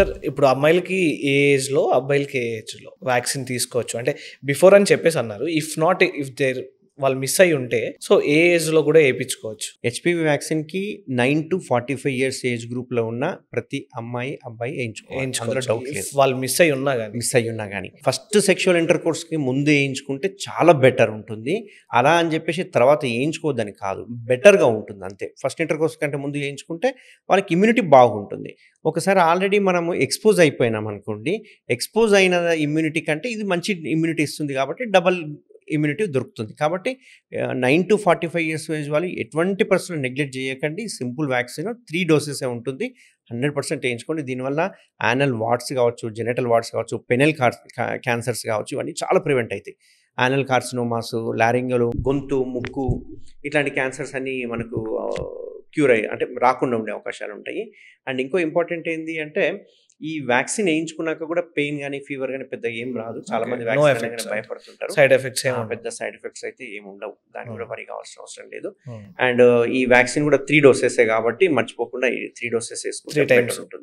Sir ఇప్పుడు అమ్మాయిలకి ఏ ఏజ్‌లో, అబ్బాయిలకి ఏ ఏజ్‌లో వాక్సిన్ తీసుకోవచ్చు? అంటే బిఫోర్ అని చెప్పేసి అన్నారు. ఇఫ్ నాట్ ఇఫ్ దేర్ వాళ్ళు మిస్ అయ్యి ఉంటే సో ఏ ఏజ్‌లో కూడా ఏపిచ్చుకోవచ్చు? హెచ్‌పివి వ్యాక్సిన్‌కి 9-45 ఇయర్స్ ఏజ్ గ్రూప్‌లో ఉన్న ప్రతి అమ్మాయి, అబ్బాయి ఏయించుకోవాలి. అందులో ఏయించుకోవచ్చు. డౌట్ ఇఫ్ లేదు. వాళ్ళు మిస్ అయ్యి ఉన్నా గాని. మిస్ అయ్యున్నా గానీ. ఫస్ట్ సెక్షువల్ ఇంటర్‌కోర్స్‌కి ముందు ఏయించుకుంటే చాలా బెటర్ ఉంటుంది. అలా అని జెప్పేసి తర్వాత ఏయించుకోవద్దని కాదు. బెటర్‌గా ఉంటుంది అంతే. ఫస్ట్ ఇంటర్‌కోర్స్ కంటే ముందు ఏయించుకుంటే వాళ్ళకి ఇమ్యూనిటీ బాగుంటుంది. ఒకసారి ఆల్రెడీ మనము ఎక్స్‌పోజ్ అయిపోయినామనుకోండి, ఎక్స్‌పోజ్ అయిన ఇమ్యూనిటీ కంటే ఇది మంచి ఇమ్యూనిటీ ఇస్తుంది కాబట్టి డబుల్ ఇమ్యూనిటీ దొరుకుతుంది. కాబట్టి 9-45 ఇయర్స్ ఏజ్ వాళ్ళు ఎటువంటి పరిస్థితుల్లో నెగ్లెక్ట్ చేయకండి. సింపుల్ వ్యాక్సిన్ 3 డోసెసే ఉంటుంది. 100% ఏయించుకోండి. దీనివల్ల యానల్ వార్డ్స్ కావచ్చు, జెనిటల్ వార్డ్స్ కావచ్చు, పెనెల్ క్యాన్సర్స్ కావచ్చు, ఇవన్నీ చాలా ప్రివెంట్ అయితాయి. యానల్ కార్సినోమాస్, లారింగల్, గొంతు, ముక్కు ఇట్లాంటి క్యాన్సర్స్ అన్నీ మనకు క్యూర్ అయ్యి అంటే రాకుండా ఉండే అవకాశాలు ఉంటాయి. అండ్ ఇంకో ఇంపార్టెంట్ ఏంది అంటే ఈ వ్యాక్సిన్ ఏయించుకున్నాక కూడా పెయిన్ గానీ, ఫీవర్ గానీ పెద్దగా ఏం రాదు. చాలా ఓకే. మంది నో వ్యాక్సిన్ ఎఫెక్ట్స్ అనగానే భయపడుతుంటారు. సైడ్ ఎఫెక్ట్స్ ఏమి పెద్ద ఉండవు. సైడ్ ఎఫెక్ట్స్ అయితే ఏమి ఉండవు. దానికి కూడా హ్మ్. వరి కావాల్సిన అవసరం లేదు. హ్మ్. అండ్ ఈ వ్యాక్సిన్ కూడా 3 డోసెసే కాబట్టి మర్చిపోకుండా ఈ 3 డోసెస్ 3 ఏసుకుంటే టైమ్స్. బెటర్ ఉంటుంది.